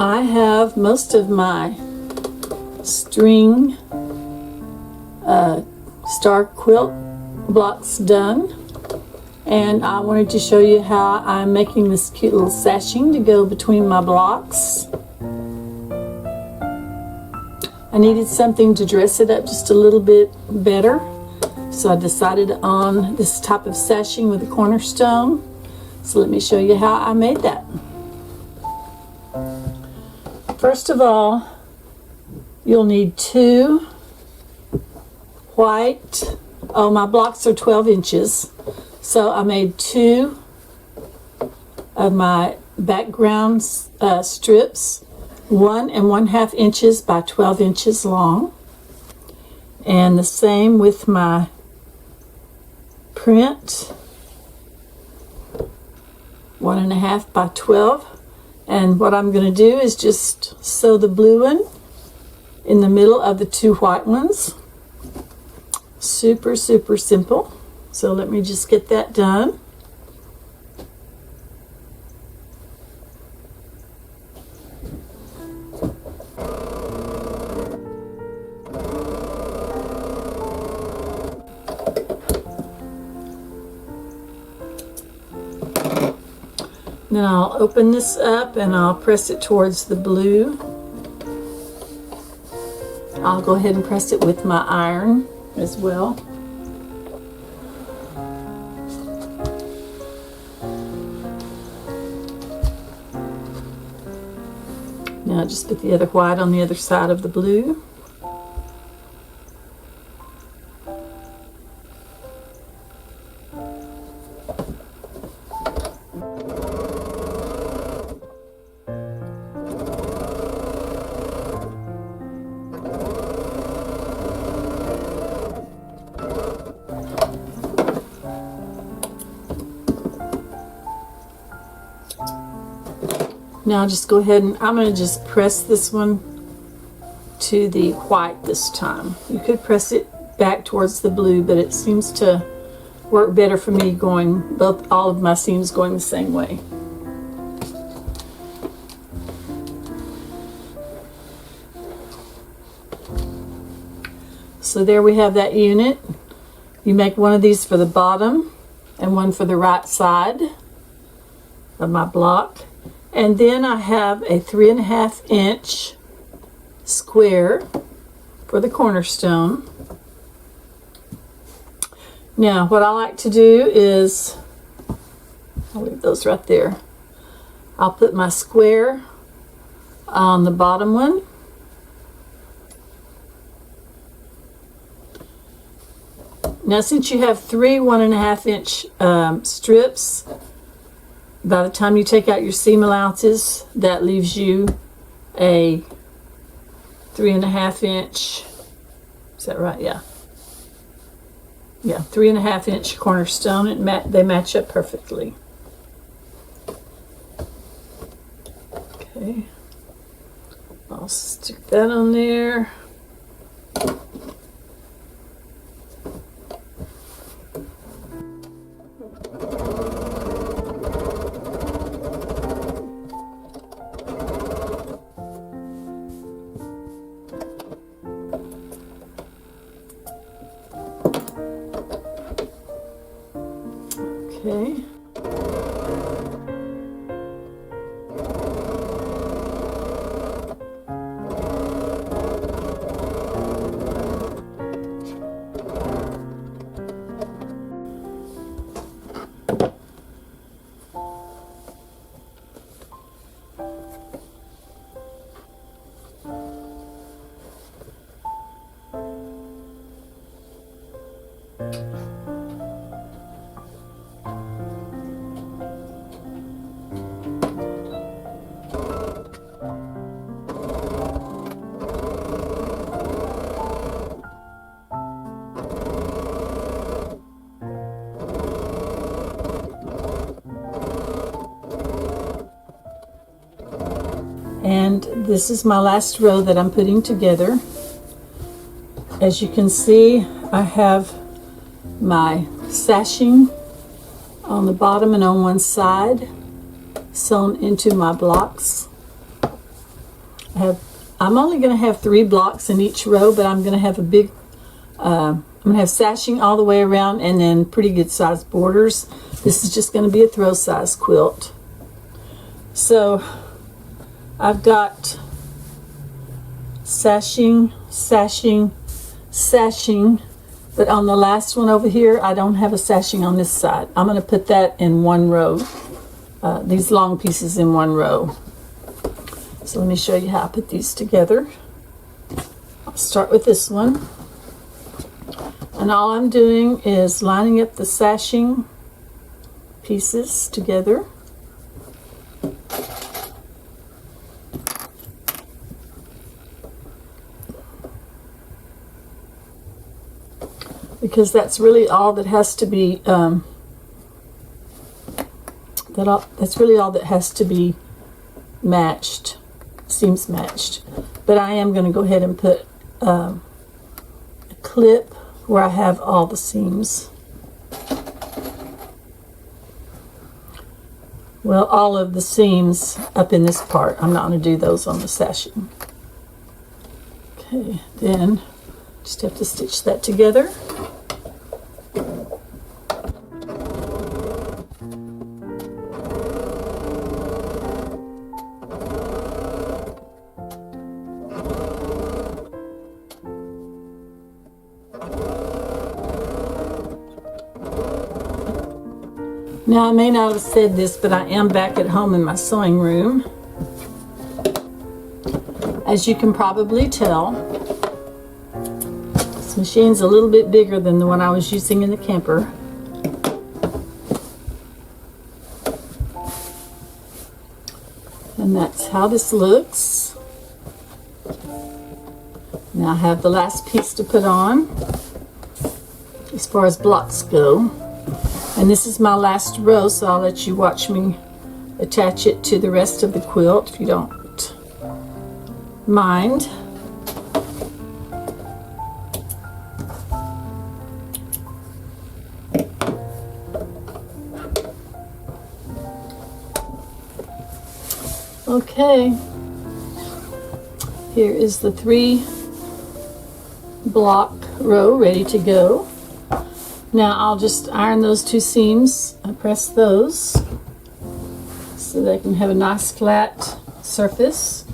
I have most of my string star quilt blocks done, and I wanted to show you how I'm making this cute little sashing to go between my blocks. I needed something to dress it up just a little bit better, so I decided on this type of sashing with a cornerstone. So let me show you how I made that. First of all, you'll need two white, my blocks are 12 inches, so I made two of my background strips, 1 1/2 inches by 12 inches long, and the same with my print, 1 1/2 by 12. And what I'm going to do is just sew the blue one in the middle of the two white ones. Super simple. So let me just get that done. Then I'll open this up and I'll press it towards the blue. I'll go ahead and press it with my iron as well. Now just put the other white on the other side of the blue. Now just go ahead and I'm going to just press this one to the white this time. You could press it back towards the blue, but it seems to work better for me going all of my seams going the same way. So there we have that unit. You make one of these for the bottom and one for the right side of my block. And then I have a 3 1/2 inch square for the cornerstone. Now what I like to do is, I'll leave those right there. I'll put my square on the bottom one. Now since you have 3 1 1/2 inch strips, by the time you take out your seam allowances, that leaves you a 3 1/2 inch, is that right? Yeah. Yeah, 3 1/2 inch cornerstone. They match up perfectly. Okay. I'll stick that on there. Okay. And this is my last row that I'm putting together. As you can see, I have my sashing on the bottom and on one side sewn into my blocks. I'm only going to have 3 blocks in each row, but I'm going to have a big, I'm going to have sashing all the way around and then pretty good sized borders. This is just going to be a throw size quilt. So I've got sashing, sashing, sashing, but on the last one over here, I don't have a sashing on this side. I'm going to put that in one row, these long pieces in one row. So let me show you how I put these together. I'll start with this one. And all I'm doing is lining up the sashing pieces together. Because that's really all that has to be, that's really all that has to be matched. Seams matched, but I am going to go ahead and put a clip where I have all the seams. Well, all of the seams up in this part. I'm not going to do those on the sashing. Okay, then just have to stitch that together. Now, I may not have said this, but I am back at home in my sewing room. As you can probably tell, this machine's a little bit bigger than the one I was using in the camper. And that's how this looks. Now I have the last piece to put on as far as blocks go. And this is my last row, so I'll let you watch me attach it to the rest of the quilt if you don't mind. Okay, here is the 3 block row ready to go. Now I'll just iron those 2 seams and press those so they can have a nice flat surface.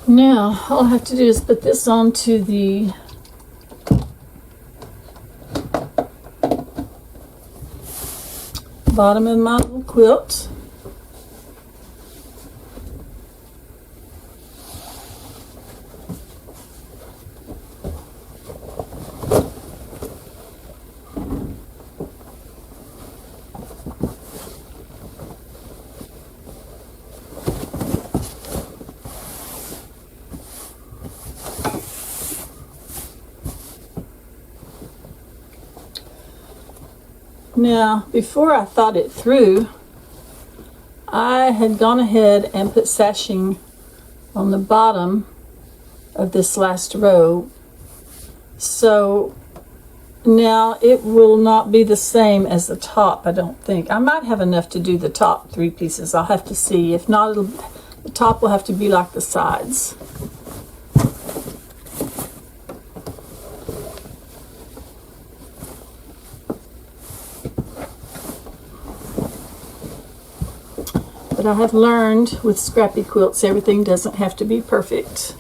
Now, all I have to do is put this onto the bottom of my little quilt. Now, before I thought it through, I had gone ahead and put sashing on the bottom of this last row. So now it will not be the same as the top, I don't think. I might have enough to do the top 3 pieces. I'll have to see. If not, the top will have to be like the sides. But I have learned with scrappy quilts, everything doesn't have to be perfect.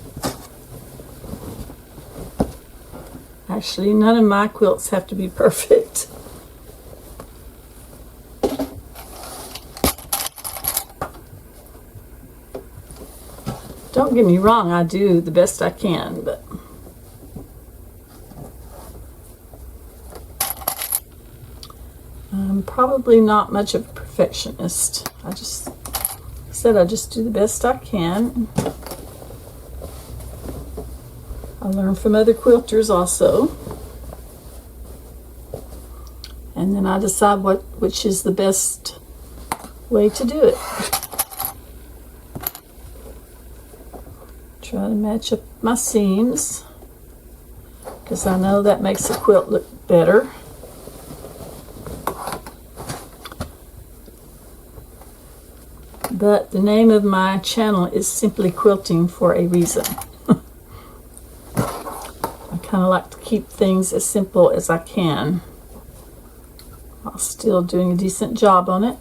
Actually, none of my quilts have to be perfect. Don't get me wrong, I do the best I can, but I'm probably not much of a perfectionist. I just do the best I can. I learn from other quilters also. And then I decide which is the best way to do it. Try to match up my seams, because I know that makes the quilt look better. But the name of my channel is Simply Quilting for a reason. I kind of like to keep things as simple as I can while still doing a decent job on it.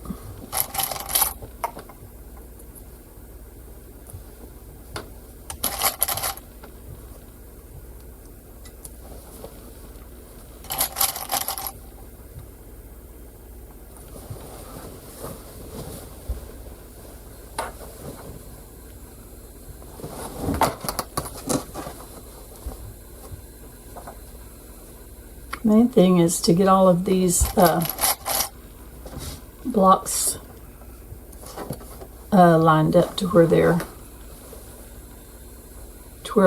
Main thing is to get all of these blocks lined up to where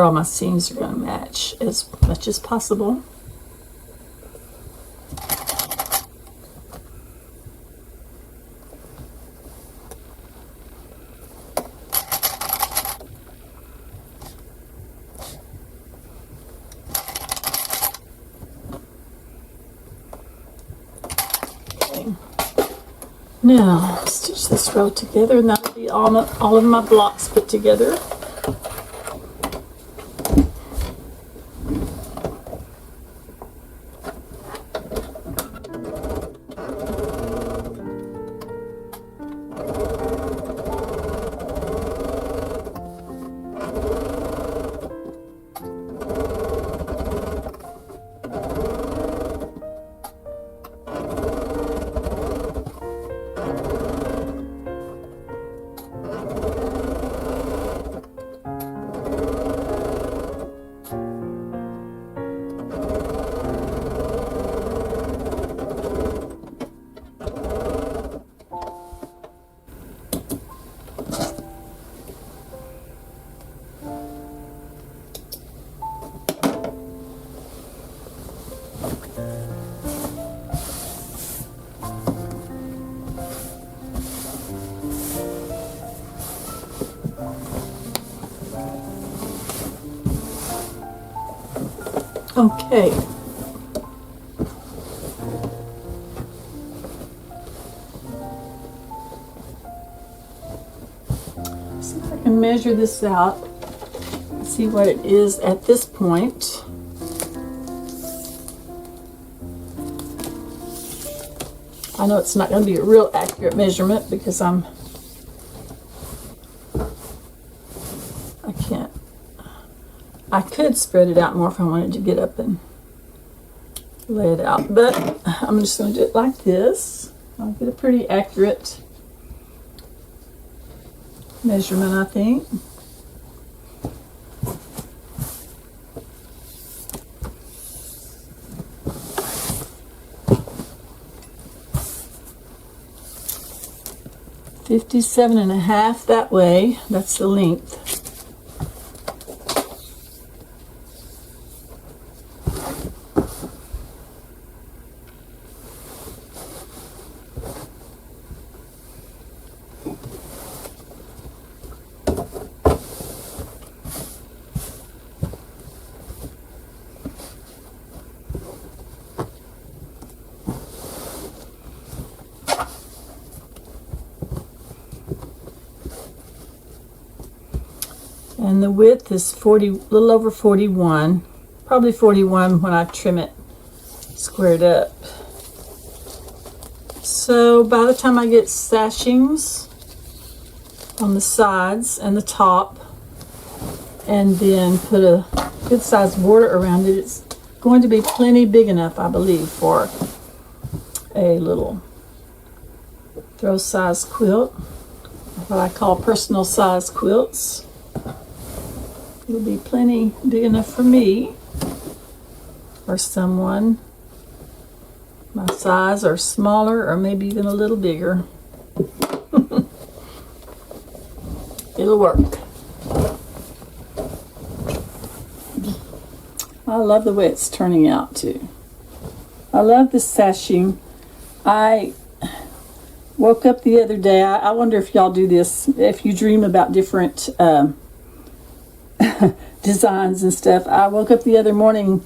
all my seams are going to match as much as possible. Now, stitch this row together, and that'll be all of my blocks put together. Okay. See if I can measure this out and see what it is at this point. I know it's not going to be a real accurate measurement because I could spread it out more if I wanted to get up and lay it out, but I'm just going to do it like this. I'll get a pretty accurate measurement, I think. $57.5 that way. That's the length. And the width is a little over 41, probably 41 when I trim it squared up. So by the time I get sashings on the sides and the top, and then put a good sized border around it, it's going to be plenty big enough, I believe, for a little throw size quilt, what I call personal size quilts. It'll be plenty big enough for me, or someone my size, or smaller, or maybe even a little bigger. It'll work. I love the way it's turning out too. I love this sashing. woke up the other day. I wonder if y'all do this, if you dream about different designs and stuff. I woke up the other morning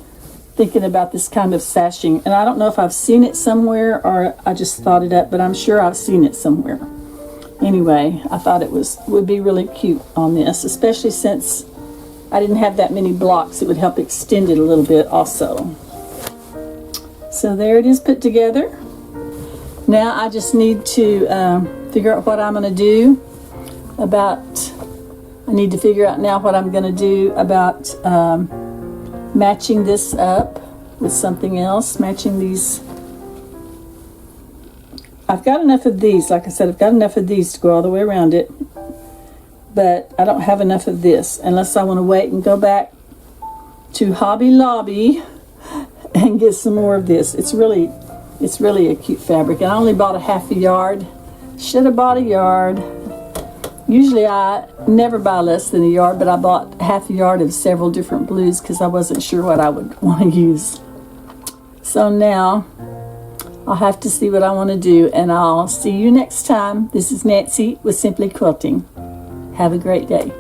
thinking about this kind of sashing, and I don't know if I've seen it somewhere or I just thought it up, but I'm sure I've seen it somewhere. Anyway, I thought it would be really cute on this, especially since I didn't have that many blocks. It would help extend it a little bit also. So there it is put together. Now I just need to figure out what I'm going to do about, I need to figure out now what I'm going to do about matching this up with something else, matching these. I've got enough of these, like I said, I've got enough of these to go all the way around it, but I don't have enough of this unless I want to wait and go back to Hobby Lobby and get some more of this. It's really a cute fabric, and I only bought a half a yard. Should have bought a yard. Usually I never buy less than a yard, but I bought half a yard of several different blues because I wasn't sure what I would want to use. So now I'll have to see what I want to do, and I'll see you next time. This is Nancy with Simply Quilting. Have a great day.